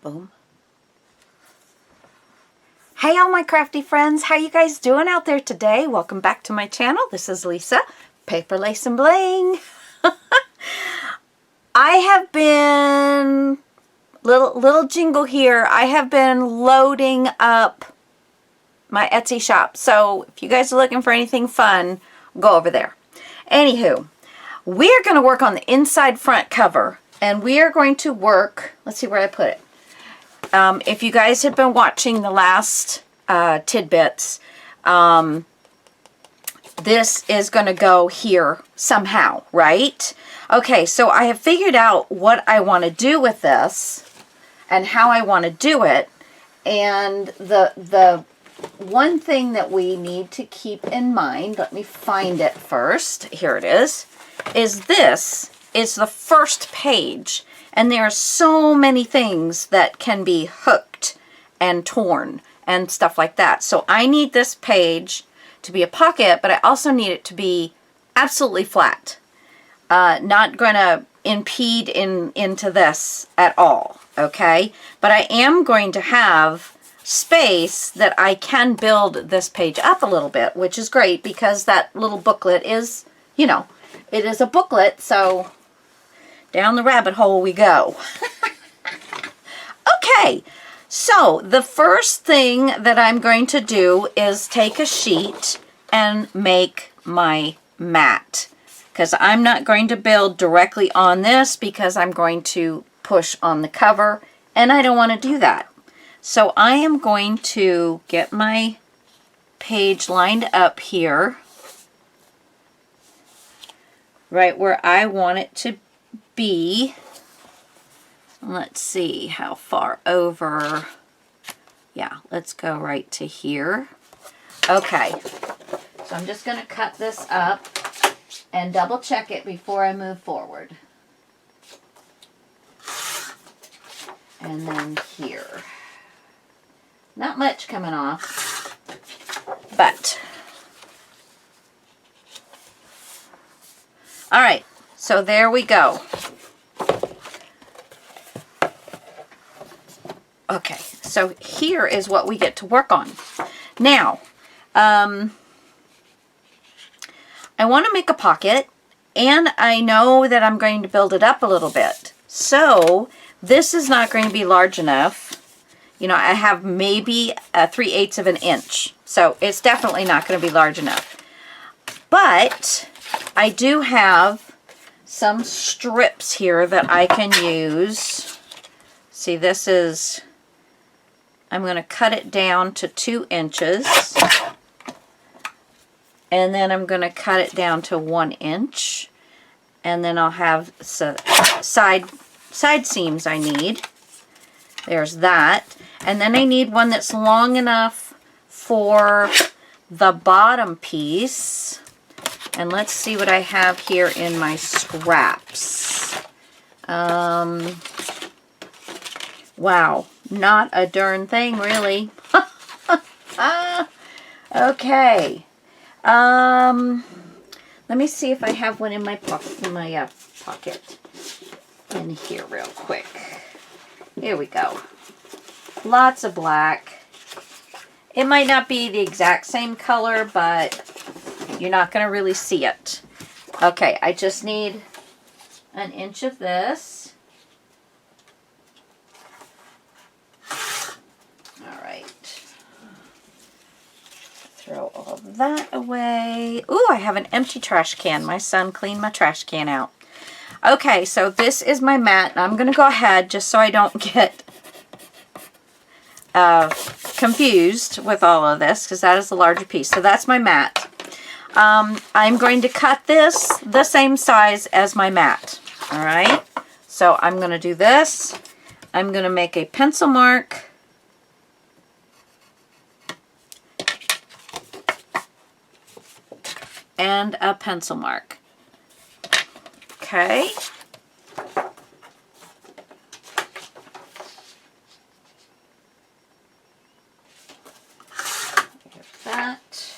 Boom. Hey all my crafty friends, how you guys doing out there today? Welcome back to my channel. This is Lisa, Paper Lace and Bling. I have been, little jingle here, I have been loading up my Etsy shop. So if you guys are looking for anything fun, go over there. Anywho, we're going to work on the inside front cover. And we are going to work, let's see where I put it. If you guys have been watching the last tidbits, this is going to go here somehow, right? Okay, so I have figured out what I want to do with this and how I want to do it. And the one thing that we need to keep in mind, let me find it first, here it is this is the first page. And there are so many things that can be hooked and torn and stuff like that. So I need this page to be a pocket, but I also need it to be absolutely flat. Not going to impede into this at all, okay? But I am going to have space that I can build this page up a little bit, which is great because that little booklet is, you know, it is a booklet, so down the rabbit hole we go. Okay, so the first thing that I'm going to do is take a sheet and make my mat. Because I'm not going to build directly on this because I'm going to push on the cover and I don't want to do that. So I am going to get my page lined up here, right where I want it to be. Let's see how far over. Yeah, let's go right to here. Okay, so I'm just going to cut this up and double check it before I move forward. And then here. Not much coming off, but all right, so there we go. Okay, so here is what we get to work on. Now, I want to make a pocket, and I know that I'm going to build it up a little bit. So, this is not going to be large enough. You know, I have maybe 3/8 of an inch. So, it's definitely not going to be large enough. But, I do have some strips here that I can use. See, this is, I'm going to cut it down to 2 inches. And then I'm going to cut it down to 1 inch. And then I'll have side seams I need. There's that. And then I need one that's long enough for the bottom piece. And let's see what I have here in my scraps. Wow, not a darn thing really. Okay. Let me see if I have one in my pocket in here real quick. Here we go. Lots of black. It might not be the exact same color, but you're not going to really see it. Okay, I just need 1 inch of this. All right. Throw all that away. Ooh, I have an empty trash can. My son cleaned my trash can out. Okay, so this is my mat. And I'm going to go ahead just so I don't get confused with all of this because that is the larger piece. So that's my mat. I'm going to cut this the same size as my mat. All right. So I'm going to do this. I'm going to make a pencil mark. And a pencil mark. Okay. That.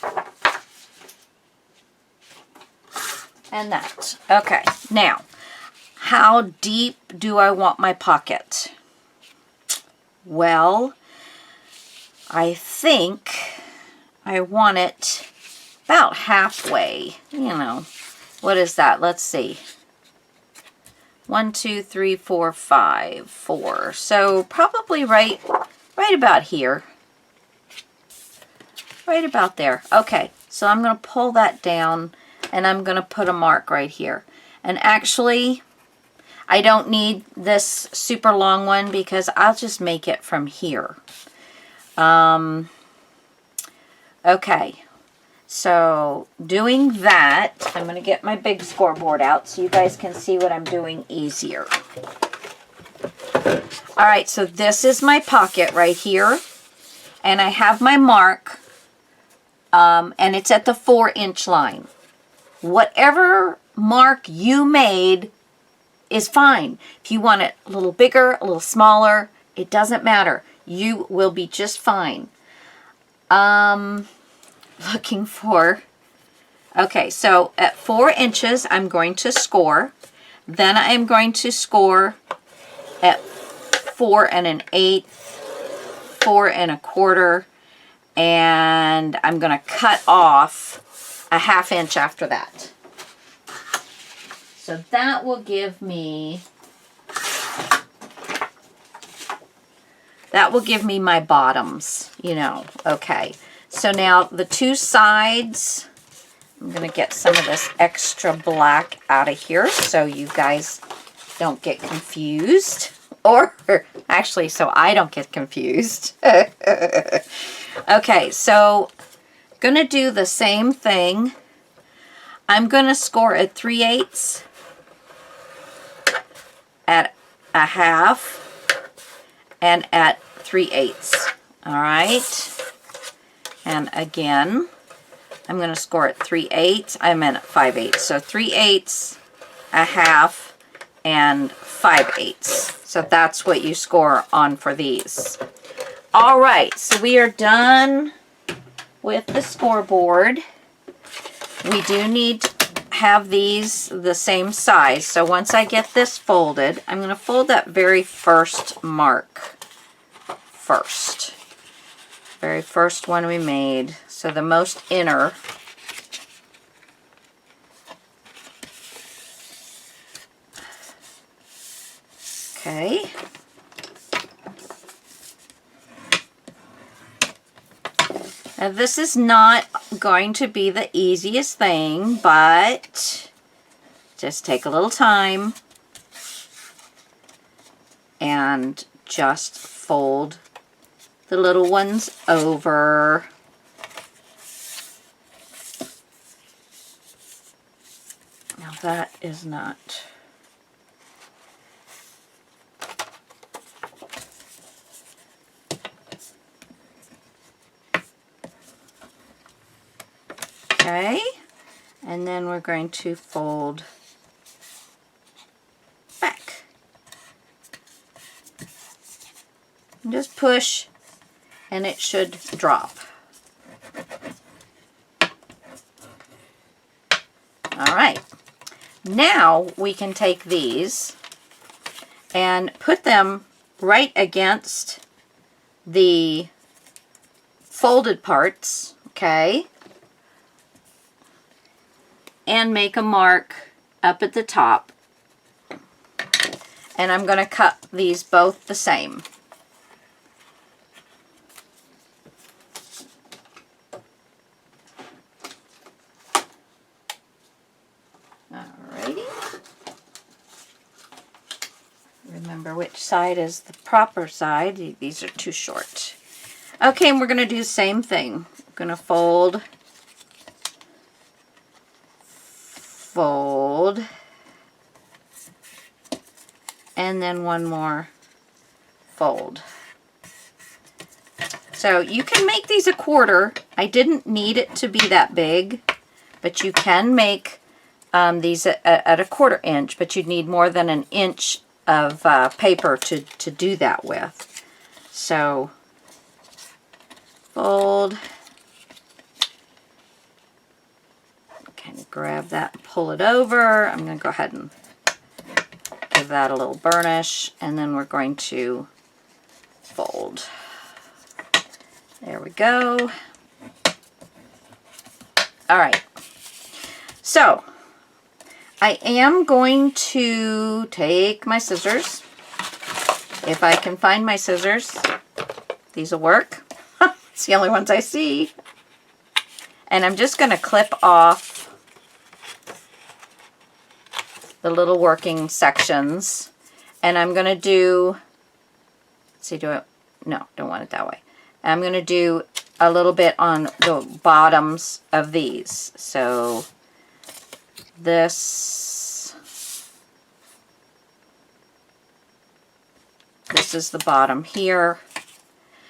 And that. Okay. Now, how deep do I want my pocket? Well, I think I want it about halfway, you know. What is that? Let's see. 1, 2, 3, 4, 5, 4. So probably right about here. Right about there. Okay, so I'm going to pull that down and I'm going to put a mark right here. And actually, I don't need this super long one because I'll just make it from here. Okay, so doing that, I'm going to get my big scoreboard out so you guys can see what I'm doing easier. All right, so this is my pocket right here, and I have my mark, and it's at the 4-inch line. Whatever mark you made is fine. If you want it a little bigger, a little smaller, it doesn't matter. You will be just fine. Looking for, okay, so at 4 inches, I'm going to score. Then I'm going to score at 4 1/8, 4 1/4, and I'm going to cut off a 1/2 inch after that. So that will give me, my bottoms, you know. Okay, so now the 2 sides, I'm going to get some of this extra black out of here so you guys don't get confused. Or, actually, so I don't get confused. Okay, so I'm going to do the same thing. I'm going to score at 3/8, at a 1/2, and at 3/8. All right. And again, I'm going to score at 3/8. I'm at 5/8. So 3/8, a 1/2, and 5/8. So that's what you score on for these. All right. So we are done with the scoreboard. We do need to have these the same size. So once I get this folded, I'm going to fold that very first mark first. Very first one we made. So the most inner. Okay. Now this is not going to be the easiest thing, but just take a little time and just fold the little ones over. Now that is not... Okay, and then we're going to fold back. And just push, and it should drop. All right, now we can take these and put them right against the folded parts, okay? And make a mark up at the top. And I'm going to cut these both the same. Alrighty. Remember which side is the proper side. These are too short. Okay, and we're going to do the same thing. I'm going to fold, and then one more fold. So you can make these a 1/4. I didn't need it to be that big, but you can make these at a 1/4 inch, but you'd need more than 1 inch of paper to do that with. So fold, kind of grab that and pull it over. I'm going to go ahead and give that a little burnish, and then we're going to fold. There we go. All right. So I am going to take my scissors. If I can find my scissors, these will work. It's the only ones I see. And I'm just going to clip off the little working sections. And I'm going to do, let's see, no, don't want it that way. I'm going to do a little bit on the bottoms of these. So this is the bottom here.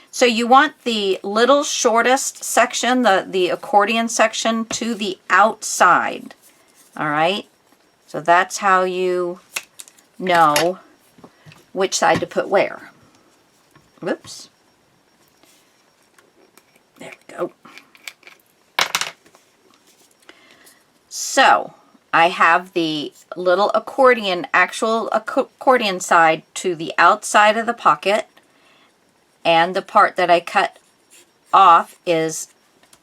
So you want the little shortest section, the accordion section, to the outside. All right? So that's how you know which side to put where. Whoops. There we go. So I have the little accordion, actual accordion side to the outside of the pocket. And the part that I cut off is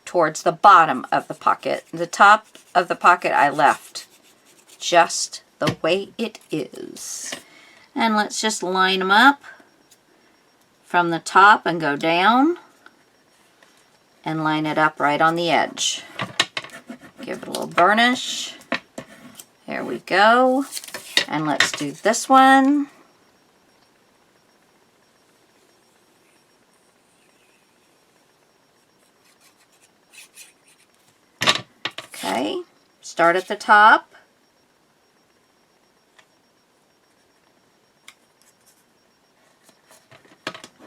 towards the bottom of the pocket. The top of the pocket I left just the way it is. And let's just line them up from the top and go down and line it up right on the edge. Give it a little burnish. There we go. And let's do this one. Okay, start at the top.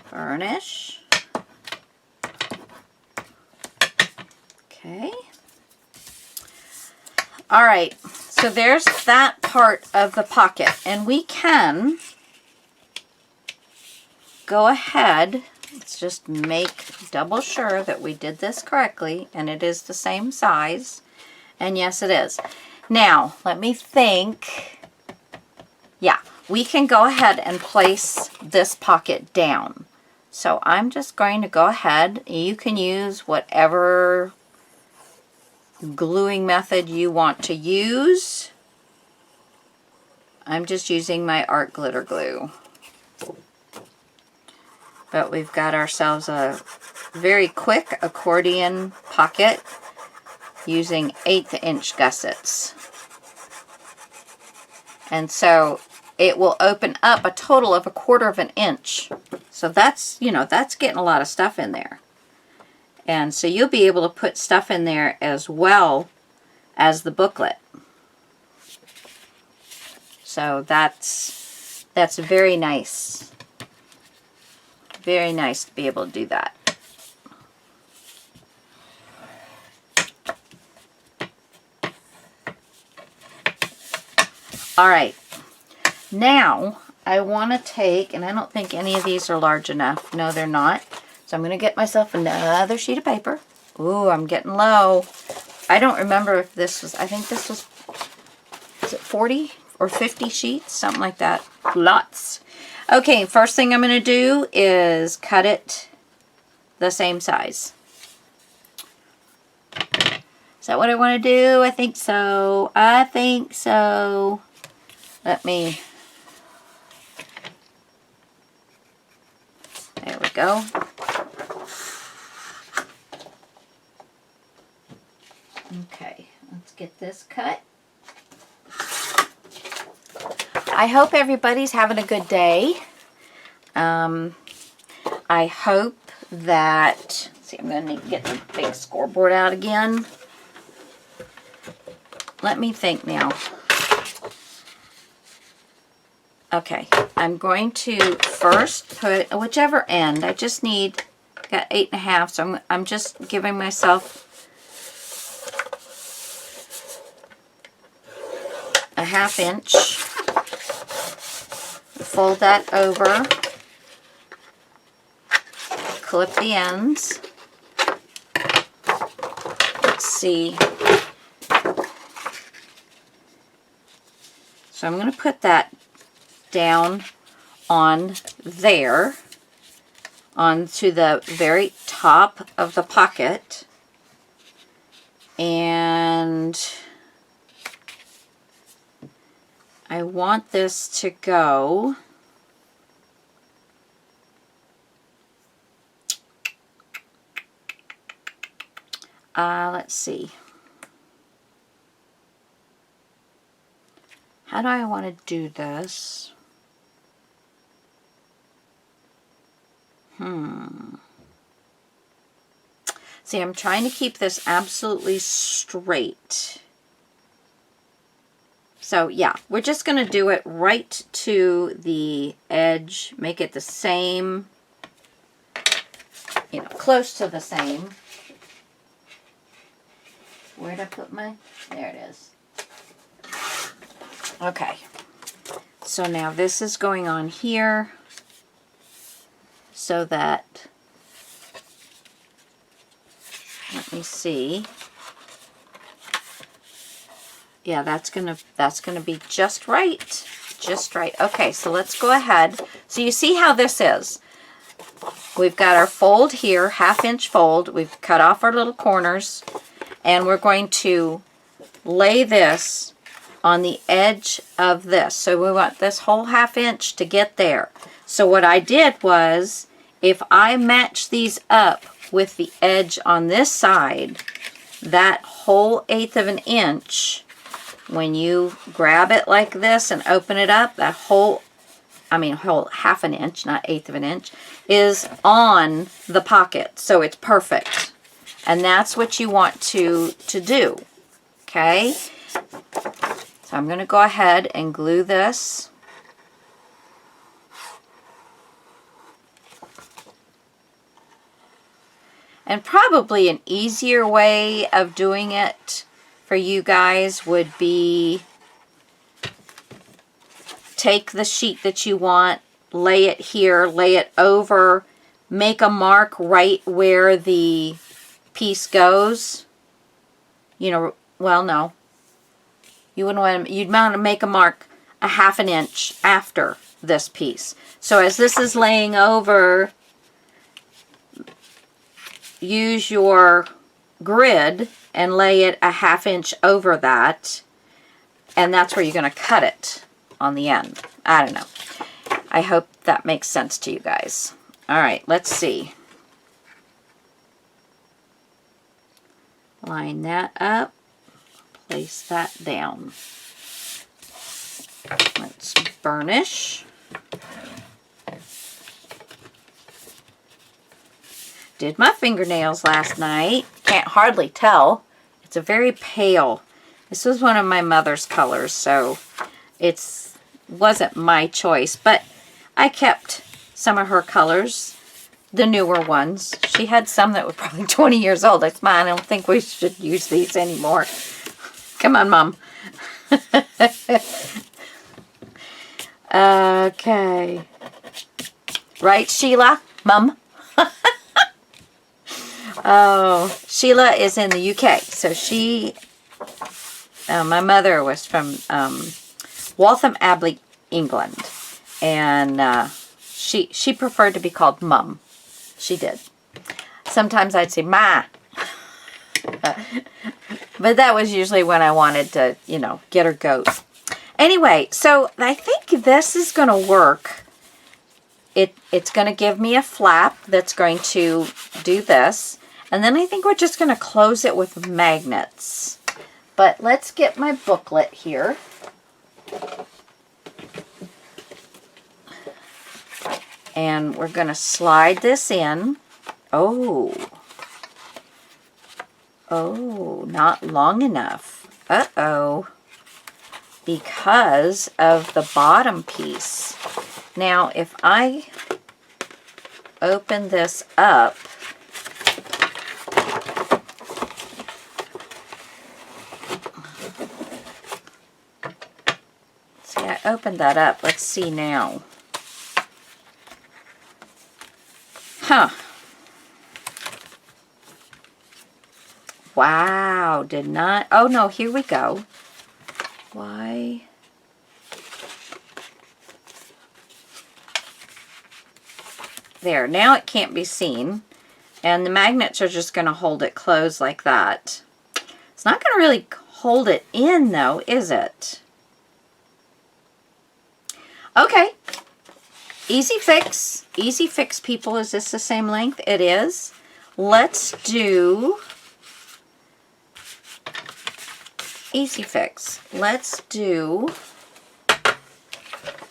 Burnish. Okay. All right, so there's that part of the pocket. And we can go ahead, let's just make double sure that we did this correctly and it is the same size. And yes, it is. Now, let me think. Yeah, we can go ahead and place this pocket down. So I'm just going to go ahead. You can use whatever gluing method you want to use. I'm just using my art glitter glue. But we've got ourselves a very quick accordion pocket using 1/8 inch gussets. And so it will open up a total of 1/4 inch. So that's, you know, that's getting a lot of stuff in there. And so you'll be able to put stuff in there as well as the booklet. So that's very nice. Very nice to be able to do that. All right, now I want to take, and I don't think any of these are large enough. No, they're not. So I'm going to get myself another sheet of paper. Ooh, I'm getting low. I don't remember if this was, I think this was, is it 40 or 50 sheets? Something like that. Lots. Okay, first thing I'm going to do is cut it the same size. Is that what I want to do? I think so. I think so. Let me, there we go. Okay, let's get this cut. I hope everybody's having a good day. I hope that, let's see, I'm going to get the big scoreboard out again. Let me think now. Okay, I'm going to first put whichever end. I just need, got 8.5, so I'm just giving myself a 1/2 inch. Fold that over. Clip the ends. Let's see. So I'm going to put that down on there, onto the very top of the pocket. And I want this to go let's see. How do I want to do this? See, I'm trying to keep this absolutely straight. So yeah, we're just going to do it right to the edge. Make it the same, you know, close to the same. Where'd I put my? There it is. Okay. So now this is going on here so that, let me see. Yeah, that's gonna be just right. Just right. Okay, so let's go ahead. So you see how this is. We've got our fold here, 1/2 inch fold. We've cut off our little corners, and we're going to lay this on the edge of this. So we want this whole 1/2 inch to get there. So what I did was, if I match these up with the edge on this side, that whole 1/8 of an inch, when you grab it like this and open it up, that whole 1/2 an inch, not 1/8 of an inch, is on the pocket. So it's perfect. And that's what you want to do. Okay? So I'm going to go ahead and glue this. And probably an easier way of doing it for you guys would be take the sheet that you want, lay it here, lay it over, make a mark right where the piece goes. You know, well, no. You wouldn't want to, you'd want to make a mark 1/2 an inch after this piece. So as this is laying over, use your grid and lay it 1/2 inch over that, and that's where you're going to cut it on the end. I don't know. I hope that makes sense to you guys. All right, let's see. Line that up. Place that down. Let's burnish. Did my fingernails last night. Can't hardly tell. It's a very pale. This was one of my mother's colors, so it wasn't my choice, but I kept some of her colors, the newer ones. She had some that were probably 20 years old. That's mine. I don't think we should use these anymore. Come on, Mom. Okay. Right, Sheila? Mom? Oh, Sheila is in the UK. So she, my mother was from Waltham Abbey, England. And she preferred to be called Mum. She did. Sometimes I'd say Ma. But that was usually when I wanted to, you know, get her goat. Anyway, so I think this is going to work. It's going to give me a flap that's going to do this. And then I think we're just going to close it with magnets. But let's get my booklet here. And we're going to slide this in. Oh, not long enough. Uh-oh. Because of the bottom piece. Now, if I open this up, see, I opened that up. Let's see now. Huh. Wow, did not, oh no, here we go. Why? There, now it can't be seen. And the magnets are just going to hold it closed like that. It's not going to really hold it in though, is it? Okay. Easy fix. Easy fix, people. Is this the same length? It is. Let's do easy fix. Let's do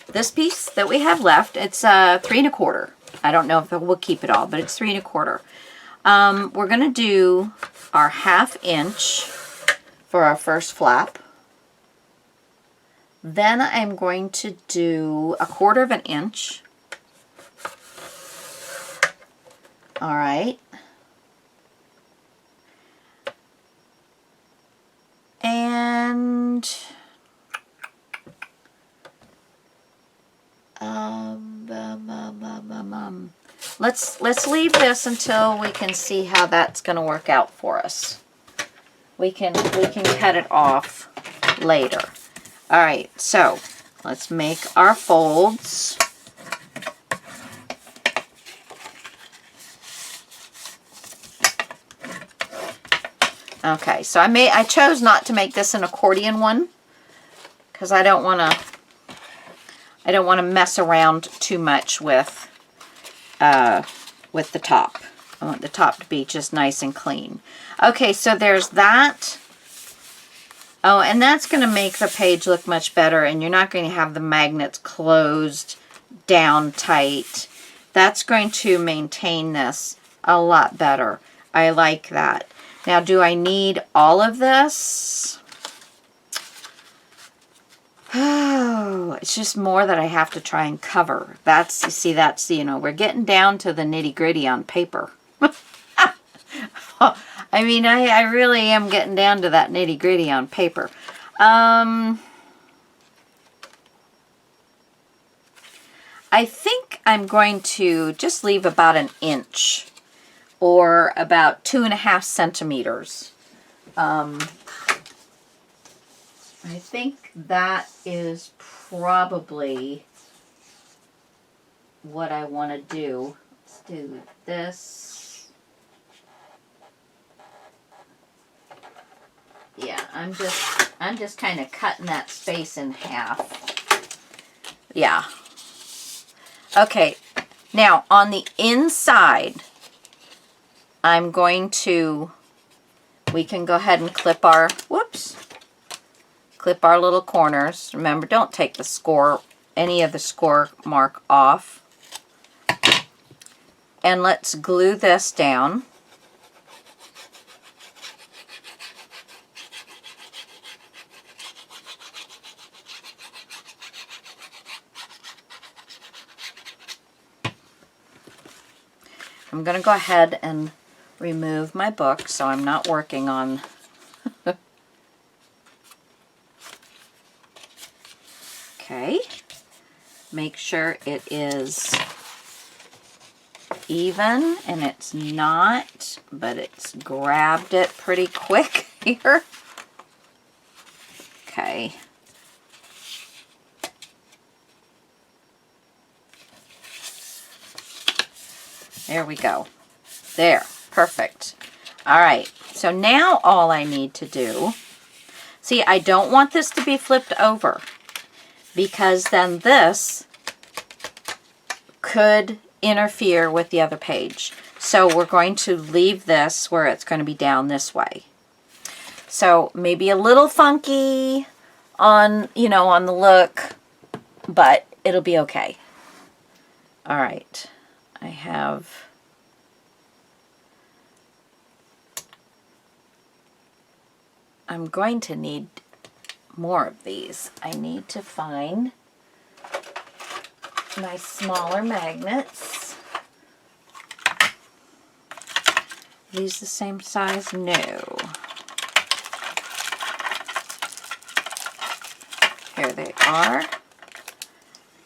this piece that we have left. It's 3 1/4. I don't know if we'll keep it all, but it's 3 1/4. We're going to do our 1/2 inch for our first flap. Then I'm going to do 1/4 inch. All right. And let's leave this until we can see how that's going to work out for us. We can cut it off later. All right, so let's make our folds. Okay, so I chose not to make this an accordion one because I don't want to mess around too much with the top. I want the top to be just nice and clean. Okay, so there's that. Oh, and that's going to make the page look much better, and you're not going to have the magnets closed down tight. That's going to maintain this a lot better. I like that. Now, do I need all of this? Oh, it's just more that I have to try and cover. That's, you know, we're getting down to the nitty-gritty on paper. I mean, I really am getting down to that nitty-gritty on paper. I think I'm going to just leave about 1 inch or about 2.5 centimeters. I think that is probably what I want to do. Let's do this. Yeah, I'm just kind of cutting that space in half. Yeah. Okay. Now, on the inside, I'm going to, we can go ahead and clip our, clip our little corners. Remember, don't take the any of the score mark off. And let's glue this down. I'm going to go ahead and remove my book so I'm not working on okay. Make sure it is even, and it's not, but it's grabbed it pretty quick here. Okay. There we go. There. Perfect. All right. So now all I need to do, see, I don't want this to be flipped over because then this could interfere with the other page. So we're going to leave this where it's going to be down this way. So maybe a little funky on, you know, on the look, but it'll be okay. All right. I'm going to need more of these. I need to find my smaller magnets. Are these the same size? No. Here they are.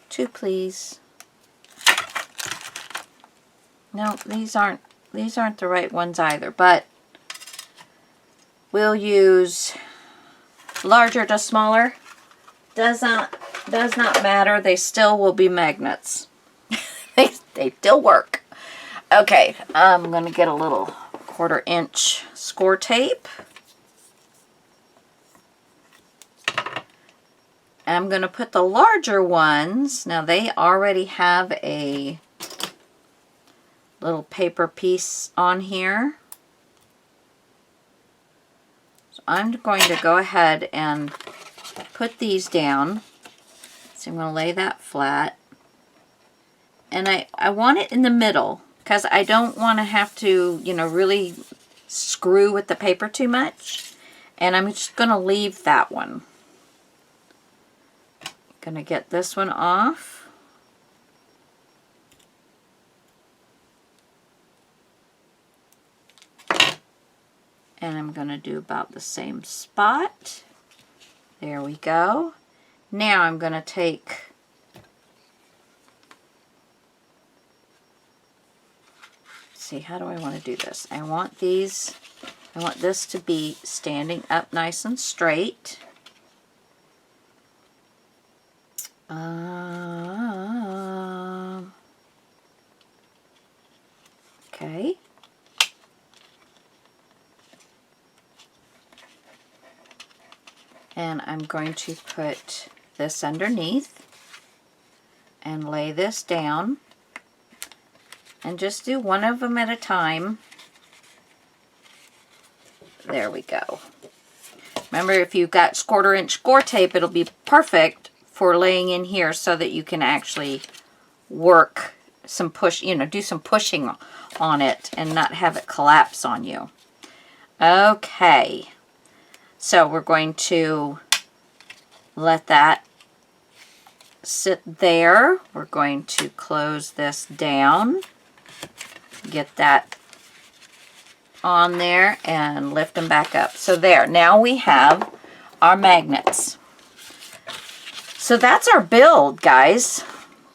2, please. No, these aren't the right ones either, but we'll use larger to smaller. Does not matter. They still will be magnets. they still work. Okay, I'm going to get a little 1/4 inch score tape. I'm going to put the larger ones. Now they already have a little paper piece on here. So I'm going to go ahead and put these down. So I'm going to lay that flat. And I want it in the middle because I don't want to have to, you know, really screw with the paper too much. And I'm just going to leave that one. Going to get this one off. And I'm going to do about the same spot. There we go. Now I'm going to take see, how do I want to do this? I want this to be standing up nice and straight. Okay. And I'm going to put this underneath and lay this down. And just do one of them at a time. There we go. Remember, if you've got 1/4 inch score tape, it'll be perfect for laying in here so that you can actually work some do some pushing on it and not have it collapse on you. Okay. So we're going to let that sit there. We're going to close this down. Get that on there and lift them back up. So there, now we have our magnets. So that's our build, guys.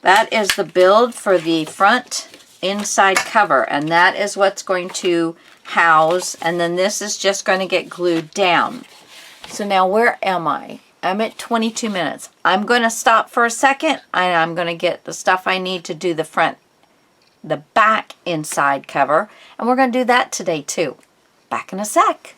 That is the build for the front inside cover, and that is what's going to house, and then this is just going to get glued down. So now where am I? I'm at 22 minutes. I'm going to stop for a second, and I'm going to get the stuff I need to do the back inside cover, and we're going to do that today too. Back in a sec.